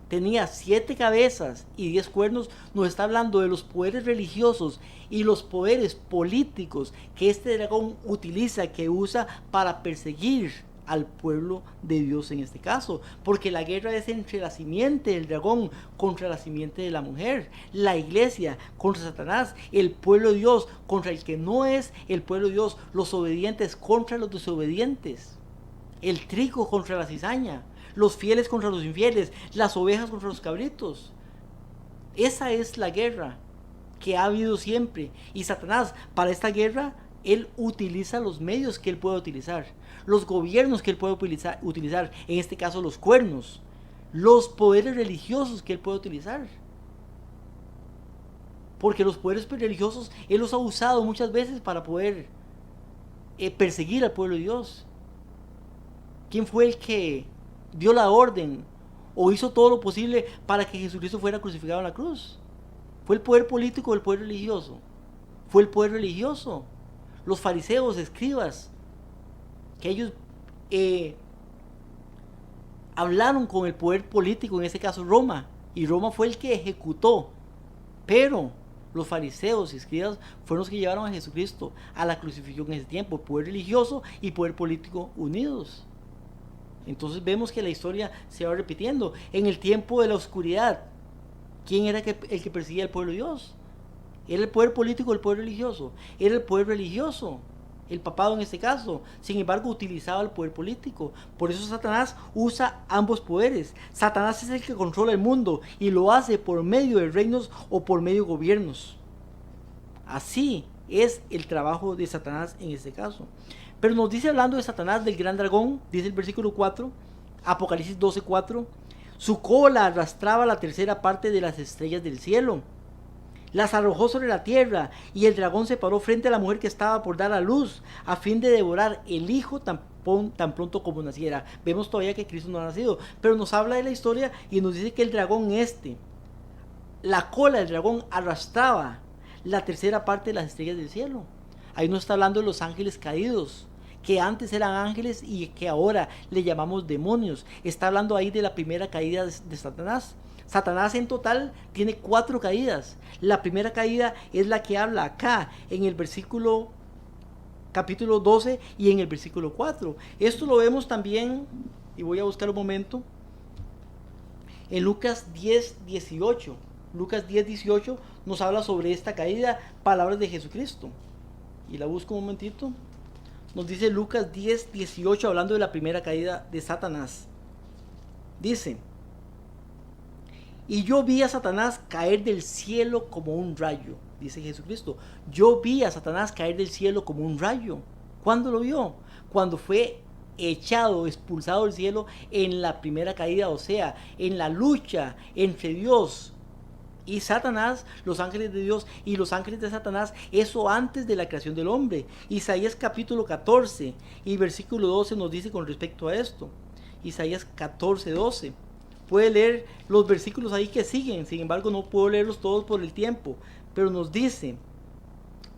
tenía 7 cabezas y 10 cuernos, nos está hablando de los poderes religiosos y los poderes políticos que este dragón utiliza, que usa para perseguir al pueblo de Dios en este caso, porque la guerra es entre la simiente del dragón contra la simiente de la mujer, la iglesia contra Satanás, el pueblo de Dios contra el que no es el pueblo de Dios, los obedientes contra los desobedientes, el trigo contra la cizaña, los fieles contra los infieles, las ovejas contra los cabritos. Esa es la guerra que ha habido siempre, y Satanás para esta guerra él utiliza los medios que él puede utilizar, los gobiernos que él puede utilizar, en este caso los cuernos, los poderes religiosos que él puede utilizar, porque los poderes religiosos él los ha usado muchas veces para poder perseguir al pueblo de Dios. ¿Quién fue el que dio la orden o hizo todo lo posible para que Jesucristo fuera crucificado en la cruz? ¿Fue el poder político o el poder religioso? Fue el poder religioso. Los fariseos, escribas, que ellos hablaron con el poder político, en este caso Roma, y Roma fue el que ejecutó. Pero los fariseos y escribas fueron los que llevaron a Jesucristo a la crucifixión en ese tiempo, poder religioso y poder político unidos. Entonces vemos que la historia se va repitiendo. En el tiempo de la oscuridad, ¿quién era el que perseguía al pueblo de Dios? ¿Era el poder político o el poder religioso? Era el poder religioso, el papado en este caso. Sin embargo, utilizaba el poder político. Por eso Satanás usa ambos poderes. Satanás es el que controla el mundo y lo hace por medio de reinos o por medio de gobiernos. Así es el trabajo de Satanás en este caso. Pero nos dice, hablando de Satanás, del gran dragón, dice el versículo 4, Apocalipsis 12:4, su cola arrastraba la tercera parte de las estrellas del cielo, las arrojó sobre la tierra, y el dragón se paró frente a la mujer que estaba por dar a luz, a fin de devorar el hijo tan pronto como naciera. Vemos todavía que Cristo no ha nacido, pero nos habla de la historia y nos dice que el dragón la cola del dragón arrastraba la tercera parte de las estrellas del cielo. Ahí nos está hablando de los ángeles caídos, que antes eran ángeles y que ahora le llamamos demonios. Está hablando ahí de la primera caída de Satanás. Satanás en total tiene 4 caídas. La primera caída es la que habla acá en el capítulo 12 y en el versículo 4. Esto lo vemos también, y voy a buscar un momento, en Lucas 10:18. Lucas 10:18 nos habla sobre esta caída, palabras de Jesucristo. Y la busco un momentito. Nos dice Lucas 10:18, hablando de la primera caída de Satanás. Dice: y yo vi a Satanás caer del cielo como un rayo. Dice Jesucristo, yo vi a Satanás caer del cielo como un rayo. ¿Cuándo lo vio? Cuando fue echado, expulsado del cielo en la primera caída, o sea, en la lucha entre Dios y Satanás, los ángeles de Dios y los ángeles de Satanás, eso antes de la creación del hombre. Isaías capítulo 14 y versículo 12 nos dice con respecto a esto. Isaías 14:12. Puede leer los versículos ahí que siguen, sin embargo no puedo leerlos todos por el tiempo, pero nos dice: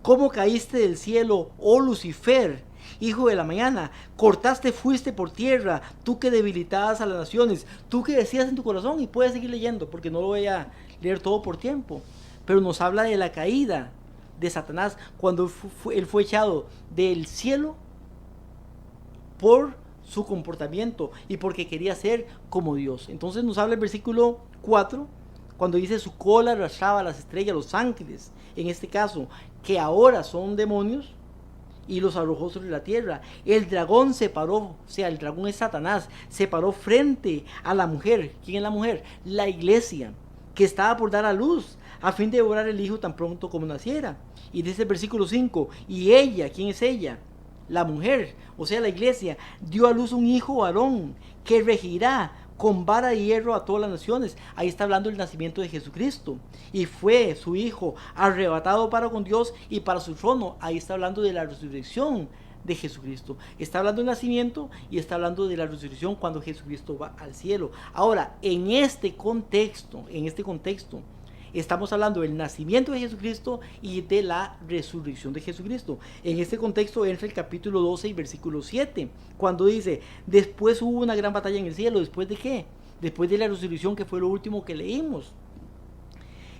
¿cómo caíste del cielo, oh Lucifer, hijo de la mañana? Cortaste fuiste por tierra, tú que debilitabas a las naciones, tú que decías en tu corazón. Y puedes seguir leyendo porque no lo voy a leer todo por tiempo, pero nos habla de la caída de Satanás cuando él fue echado del cielo por su comportamiento y porque quería ser como Dios. Entonces nos habla el versículo 4 cuando dice su cola arrastraba a las estrellas, los ángeles, en este caso, que ahora son demonios, y los arrojó sobre la tierra. El dragón se paró, o sea, el dragón es Satanás, se paró frente a la mujer. ¿Quién es la mujer? La iglesia, que estaba por dar a luz, a fin de devorar el hijo tan pronto como naciera. Y dice el versículo 5, y ella, ¿quién es ella? La mujer, o sea, la iglesia, dio a luz un hijo varón, que regirá con vara de hierro a todas las naciones. Ahí está hablando del nacimiento de Jesucristo. Y fue su hijo arrebatado para con Dios y para su trono. Ahí está hablando de la resurrección de Jesucristo. Está hablando del nacimiento y está hablando de la resurrección cuando Jesucristo va al cielo. Ahora, en este contexto, estamos hablando del nacimiento de Jesucristo y de la resurrección de Jesucristo. En este contexto entra el capítulo 12 y versículo 7, cuando dice, después hubo una gran batalla en el cielo. ¿Después de qué? Después de la resurrección, que fue lo último que leímos.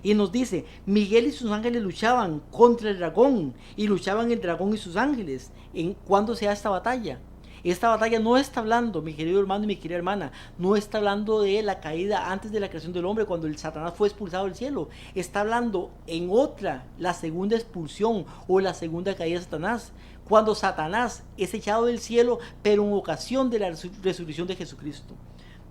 Y nos dice, Miguel y sus ángeles luchaban contra el dragón, y luchaban el dragón y sus ángeles. ¿Cuándo se da esta batalla? Esta batalla no está hablando, mi querido hermano y mi querida hermana, no está hablando de la caída antes de la creación del hombre, cuando el Satanás fue expulsado del cielo. Está hablando en otra, la segunda expulsión o la segunda caída de Satanás, cuando Satanás es echado del cielo, pero en ocasión de la resurrección de Jesucristo.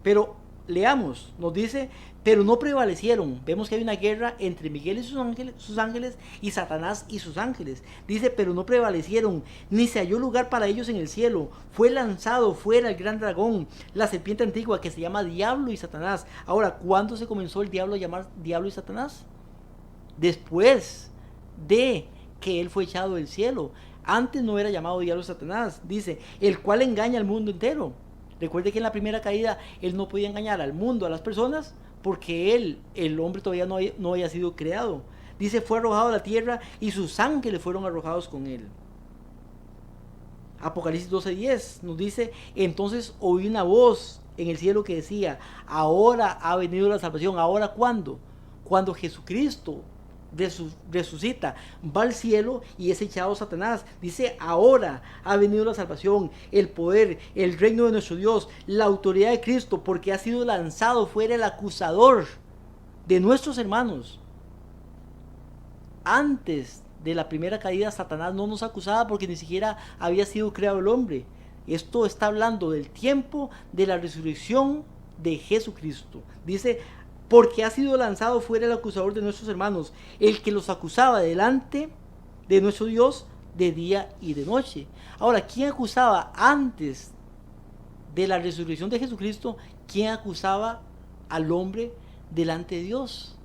Pero leamos, nos dice, pero no prevalecieron. Vemos que hay una guerra entre Miguel y sus ángeles y Satanás y sus ángeles. Dice, pero no prevalecieron, ni se halló lugar para ellos en el cielo. Fue lanzado fuera el gran dragón, la serpiente antigua, que se llama Diablo y Satanás. Ahora, ¿cuándo se comenzó el diablo a llamar Diablo y Satanás? Después de que él fue echado del cielo. Antes no era llamado Diablo y Satanás. Dice, el cual engaña al mundo entero. Recuerde que en la primera caída él no podía engañar al mundo, a las personas, porque el hombre todavía no había sido creado. Dice, fue arrojado a la tierra y sus ángeles fueron arrojados con él. Apocalipsis 12:10 nos dice, entonces oí una voz en el cielo que decía, ahora ha venido la salvación. ¿Ahora cuándo? Cuando Jesucristo resucita, va al cielo y es echado Satanás. Dice, ahora ha venido la salvación, el poder, el reino de nuestro Dios, la autoridad de Cristo, porque ha sido lanzado fuera el acusador de nuestros hermanos. Antes de la primera caída, Satanás no nos acusaba porque ni siquiera había sido creado el hombre. Esto está hablando del tiempo de la resurrección de Jesucristo. Dice, porque ha sido lanzado fuera el acusador de nuestros hermanos, el que los acusaba delante de nuestro Dios de día y de noche. Ahora, ¿quién acusaba antes de la resurrección de Jesucristo? ¿Quién acusaba al hombre delante de Dios?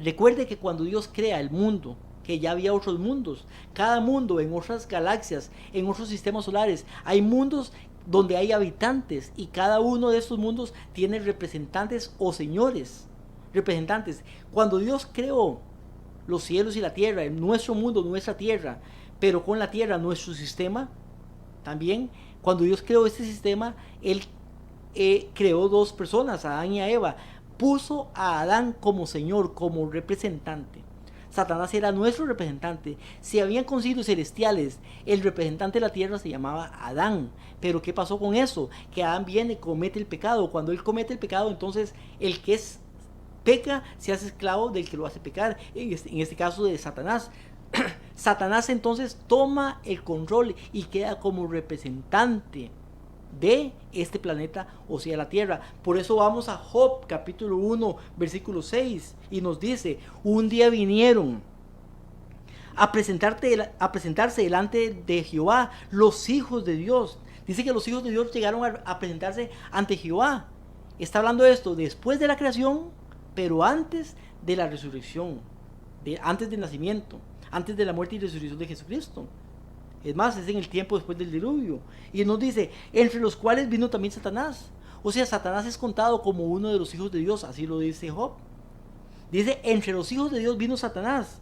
Recuerde que cuando Dios crea el mundo, que ya había otros mundos, cada mundo en otras galaxias, en otros sistemas solares, hay mundos donde hay habitantes, y cada uno de estos mundos tiene representantes o señores, representantes. Cuando Dios creó los cielos y la tierra, en nuestro mundo, nuestra tierra, pero con la tierra nuestro sistema, también, cuando Dios creó este sistema, Él creó dos personas, a Adán y a Eva. Puso a Adán como señor, como representante. Satanás era nuestro representante. Si habían concilios celestiales, el representante de la tierra se llamaba Adán. Pero ¿qué pasó con eso? Que Adán viene, comete el pecado. Cuando él comete el pecado, entonces el que peca se hace esclavo del que lo hace pecar. En este caso de Satanás. Satanás entonces toma el control y queda como representante de este planeta, o sea, la tierra. Por eso vamos a Job capítulo 1 versículo 6 y nos dice, un día vinieron a presentarse delante de Jehová los hijos de Dios. Dice que los hijos de Dios llegaron a presentarse ante Jehová. Está hablando de esto después de la creación, pero antes de la resurrección, antes del nacimiento, antes de la muerte y resurrección de Jesucristo. Es más, es en el tiempo después del diluvio. Y nos dice, entre los cuales vino también Satanás. O sea, Satanás es contado como uno de los hijos de Dios, así lo dice Job. Dice, entre los hijos de Dios vino Satanás.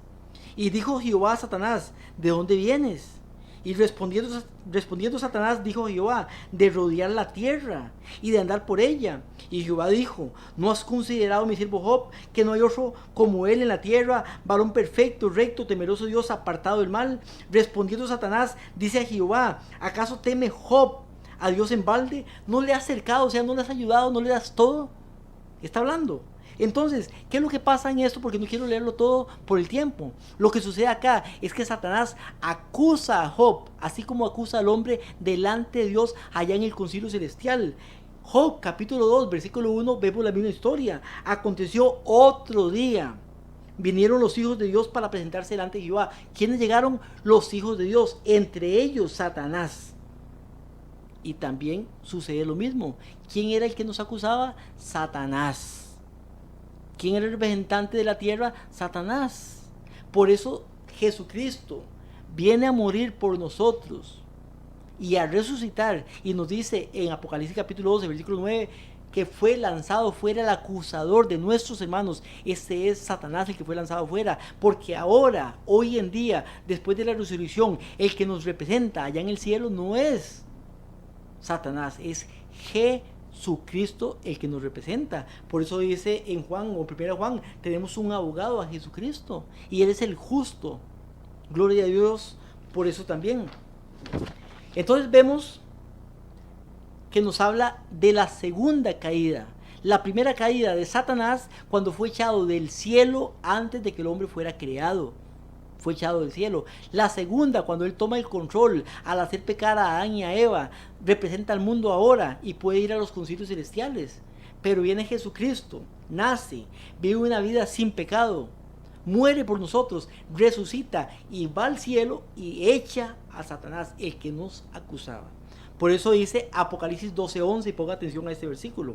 Y dijo Jehová a Satanás, ¿de dónde vienes? Y respondiendo Satanás, dijo Jehová, de rodear la tierra y de andar por ella. Y Jehová dijo, ¿no has considerado mi siervo Job, que no hay otro como él en la tierra, varón perfecto, recto, temeroso de Dios, apartado del mal? Respondiendo Satanás, dice a Jehová, ¿acaso teme Job a Dios en balde? ¿No le has acercado, o sea, no le has ayudado, no le das todo? Está hablando. Entonces, ¿qué es lo que pasa en esto? Porque no quiero leerlo todo por el tiempo. Lo que sucede acá es que Satanás acusa a Job, así como acusa al hombre delante de Dios allá en el concilio celestial. Job capítulo 2, versículo 1, vemos la misma historia. Aconteció otro día. Vinieron los hijos de Dios para presentarse delante de Jehová. ¿Quiénes llegaron? Los hijos de Dios, entre ellos Satanás. Y también sucede lo mismo. ¿Quién era el que nos acusaba? Satanás. ¿Quién era el representante de la tierra? Satanás. Por eso Jesucristo viene a morir por nosotros y a resucitar. Y nos dice en Apocalipsis capítulo 12, versículo 9, que fue lanzado fuera el acusador de nuestros hermanos. Este es Satanás el que fue lanzado fuera. Porque ahora, hoy en día, después de la resurrección, el que nos representa allá en el cielo no es Satanás, es Jesucristo el que nos representa. Por eso dice en Juan, o 1 Juan, tenemos un abogado, a Jesucristo, y Él es el justo. Gloria a Dios por eso también. Entonces vemos que nos habla de la segunda caída. La primera caída de Satanás cuando fue echado del cielo antes de que el hombre fuera creado. Fue echado del cielo. La segunda, cuando él toma el control al hacer pecar a Adán y a Eva, representa al mundo ahora y puede ir a los concilios celestiales. Pero viene Jesucristo, nace, vive una vida sin pecado, muere por nosotros, resucita y va al cielo y echa a Satanás, el que nos acusaba. Por eso dice Apocalipsis 12:11, y ponga atención a este versículo.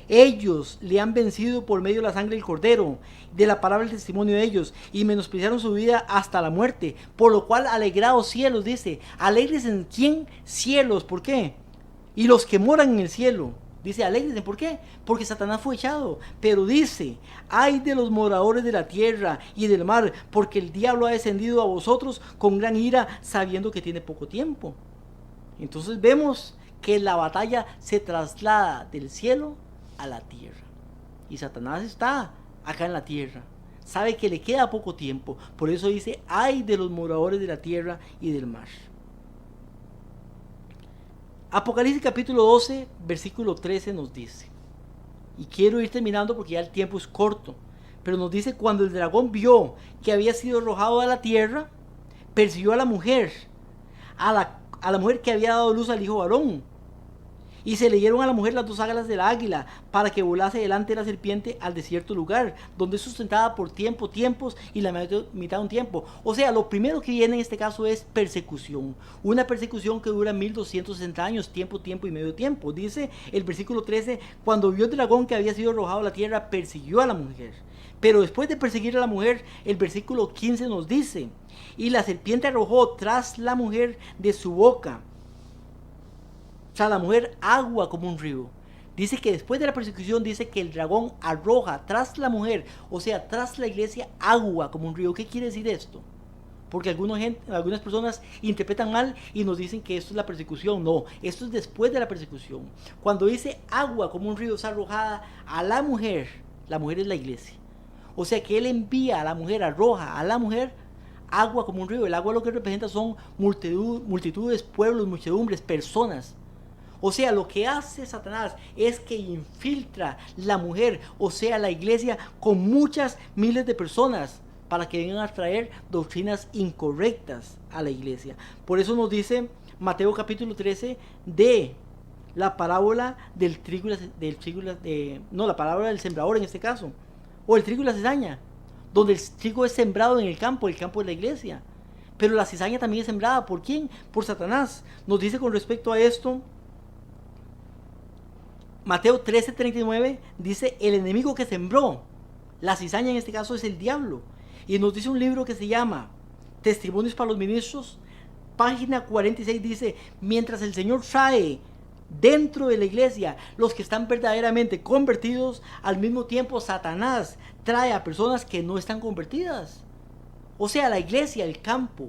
Ellos le han vencido por medio de la sangre del Cordero, de la palabra del testimonio de ellos, y menospreciaron su vida hasta la muerte. Por lo cual, alegraos cielos, dice. ¿Alegres en quién? Cielos. ¿Por qué? Y los que moran en el cielo. Dice, alegres. ¿Por qué? Porque Satanás fue echado. Pero dice, ay de los moradores de la tierra y del mar, porque el diablo ha descendido a vosotros con gran ira, sabiendo que tiene poco tiempo. Entonces vemos que la batalla se traslada del cielo a la tierra. Y Satanás está acá en la tierra. Sabe que le queda poco tiempo. Por eso dice, ay de los moradores de la tierra y del mar. Apocalipsis capítulo 12, versículo 13 nos dice. Y quiero ir terminando porque ya el tiempo es corto. Pero nos dice, cuando el dragón vio que había sido arrojado a la tierra, persiguió a la mujer, a la mujer que había dado luz al hijo varón. Y se le dieron a la mujer las dos alas del águila, para que volase delante de la serpiente al desierto lugar, donde es sustentada por tiempos, y la mitad de un tiempo. O sea, lo primero que viene en este caso es persecución. Una persecución que dura 1260 años, tiempo y medio tiempo. Dice el versículo 13, cuando vio el dragón que había sido arrojado a la tierra, persiguió a la mujer. Pero después de perseguir a la mujer, el versículo 15 nos dice, y la serpiente arrojó tras la mujer de su boca, tras la mujer, agua como un río. Dice que después de la persecución, dice que el dragón arroja tras la mujer, o sea, tras la iglesia, agua como un río. ¿Qué quiere decir esto? Porque algunas personas interpretan mal y nos dicen que esto es la persecución. No, esto es después de la persecución. Cuando dice agua como un río es arrojada a la mujer es la iglesia. O sea que él envía a la mujer, arroja a la mujer agua como un río. El agua lo que representa son multitudes, pueblos, muchedumbres, personas. O sea, lo que hace Satanás es que infiltra la mujer, o sea, la iglesia, con muchas miles de personas para que vengan a traer doctrinas incorrectas a la iglesia. Por eso nos dice Mateo capítulo 13 de la parábola la parábola del sembrador en este caso, o el trigo y la cizaña, donde el trigo es sembrado en el campo de la iglesia. Pero la cizaña también es sembrada, ¿por quién? Por Satanás. Nos dice con respecto a esto, Mateo 13:39 dice, el enemigo que sembró la cizaña en este caso es el diablo. Y nos dice un libro que se llama Testimonios para los Ministros, página 46, dice, mientras el Señor trae dentro de la iglesia los que están verdaderamente convertidos, al mismo tiempo Satanás trae a personas que no están convertidas. O sea, la iglesia, el campo,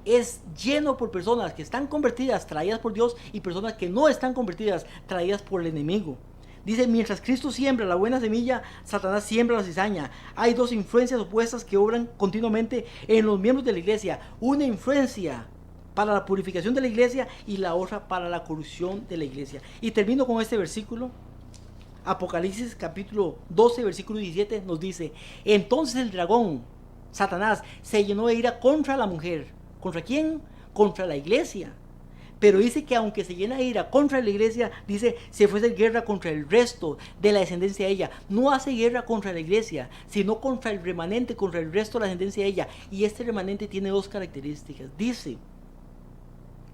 es lleno por personas que están convertidas, traídas por Dios, y personas que no están convertidas, traídas por el enemigo. Dice, mientras Cristo siembra la buena semilla, Satanás siembra la cizaña. Hay dos influencias opuestas que obran continuamente en los miembros de la iglesia. Una influencia para la purificación de la iglesia y la otra para la corrupción de la iglesia. Y termino con este versículo. Apocalipsis capítulo 12, versículo 17 nos dice: entonces el dragón, Satanás, se llenó de ira contra la mujer. ¿Contra quién? Contra la iglesia. Pero dice que aunque se llena de ira contra la iglesia, dice, se fue a hacer guerra contra el resto de la descendencia de ella. No hace guerra contra la iglesia, sino contra el remanente, contra el resto de la descendencia de ella. Y este remanente tiene dos características. Dice,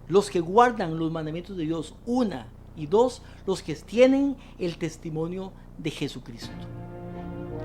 los que guardan los mandamientos de Dios, una, y dos, los que tienen el testimonio de Jesucristo.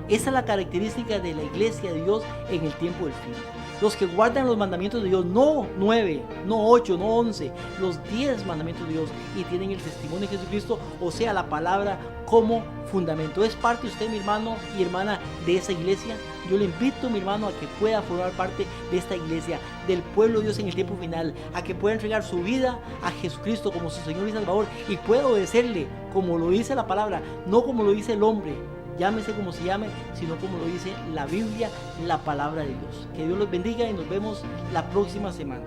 Esa es la característica de la iglesia de Dios en el tiempo del fin. Los que guardan los mandamientos de Dios, no 9, no 8, no 11, los 10 mandamientos de Dios, y tienen el testimonio de Jesucristo, o sea, la palabra como fundamento. ¿Es parte usted, mi hermano y hermana, de esa iglesia? Yo le invito, mi hermano, a que pueda formar parte de esta iglesia, del pueblo de Dios en el tiempo final, a que pueda entregar su vida a Jesucristo como su Señor y Salvador, y pueda obedecerle como lo dice la palabra, no como lo dice el hombre, llámese como se llame, sino como lo dice la Biblia, la palabra de Dios. Que Dios los bendiga y nos vemos la próxima semana.